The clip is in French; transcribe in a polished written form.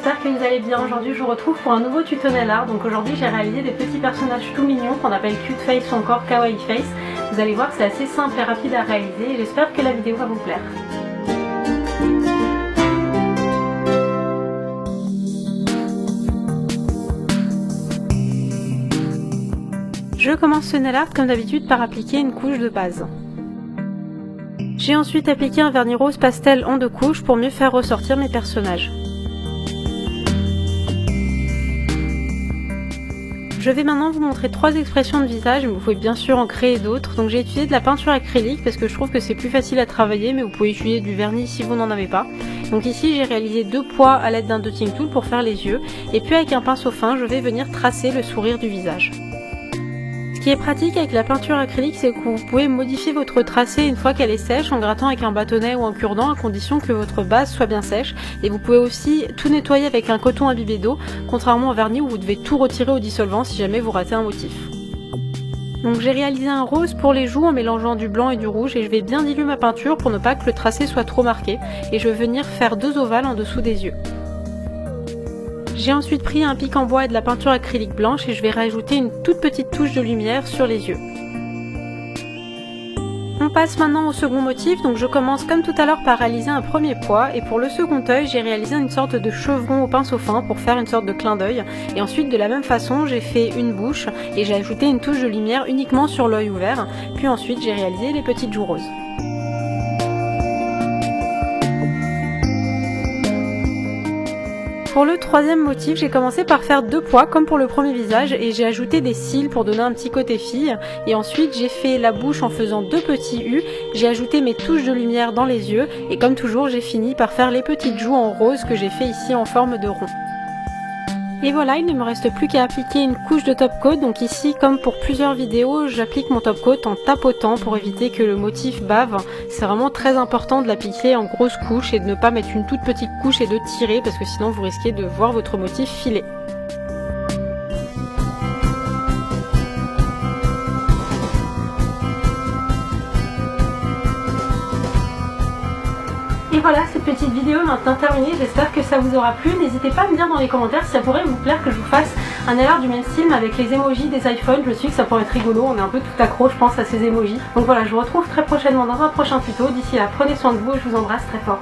j'espère que vous allez bien. Aujourd'hui je vous retrouve pour un nouveau tuto nail art. Donc aujourd'hui j'ai réalisé des petits personnages tout mignons qu'on appelle cute face ou encore kawaii face. Vous allez voir que c'est assez simple et rapide à réaliser et j'espère que la vidéo va vous plaire. Je commence ce nail art comme d'habitude par appliquer une couche de base. J'ai ensuite appliqué un vernis rose pastel en 2 couches pour mieux faire ressortir mes personnages. Je vais maintenant vous montrer 3 expressions de visage, mais vous pouvez bien sûr en créer d'autres. Donc j'ai utilisé de la peinture acrylique parce que je trouve que c'est plus facile à travailler, mais vous pouvez utiliser du vernis si vous n'en avez pas. Donc ici j'ai réalisé 2 pois à l'aide d'un dotting tool pour faire les yeux, et puis avec un pinceau fin je vais venir tracer le sourire du visage. Ce qui est pratique avec la peinture acrylique, c'est que vous pouvez modifier votre tracé une fois qu'elle est sèche en grattant avec un bâtonnet ou un cure-dent à condition que votre base soit bien sèche, et vous pouvez aussi tout nettoyer avec un coton imbibé d'eau, contrairement au vernis où vous devez tout retirer au dissolvant si jamais vous ratez un motif. Donc j'ai réalisé un rose pour les joues en mélangeant du blanc et du rouge, et je vais bien diluer ma peinture pour ne pas que le tracé soit trop marqué, et je vais venir faire 2 ovales en dessous des yeux. J'ai ensuite pris un pic en bois et de la peinture acrylique blanche et je vais rajouter une toute petite touche de lumière sur les yeux. On passe maintenant au second motif, donc je commence comme tout à l'heure par réaliser un premier pois, et pour le second œil j'ai réalisé une sorte de chevron au pinceau fin pour faire une sorte de clin d'œil, et ensuite de la même façon j'ai fait une bouche et j'ai ajouté une touche de lumière uniquement sur l'œil ouvert, puis ensuite j'ai réalisé les petites joues roses. Pour le troisième motif, j'ai commencé par faire 2 pois comme pour le premier visage et j'ai ajouté des cils pour donner un petit côté fille, et ensuite j'ai fait la bouche en faisant 2 petits U, j'ai ajouté mes touches de lumière dans les yeux et comme toujours j'ai fini par faire les petites joues en rose que j'ai fait ici en forme de rond. Et voilà, il ne me reste plus qu'à appliquer une couche de top coat. Donc ici, comme pour plusieurs vidéos, j'applique mon top coat en tapotant pour éviter que le motif bave. C'est vraiment très important de l'appliquer en grosse couche et de ne pas mettre une toute petite couche et de tirer parce que sinon vous risquez de voir votre motif filer. Et voilà, cette petite vidéo est maintenant terminée, j'espère que ça vous aura plu. N'hésitez pas à me dire dans les commentaires si ça pourrait vous plaire que je vous fasse un nail art du même style mais avec les emojis des iPhones. Je me suis dit que ça pourrait être rigolo, on est un peu tout accro je pense à ces emojis. Donc voilà, je vous retrouve très prochainement dans un prochain tuto. D'ici là, prenez soin de vous et je vous embrasse très fort.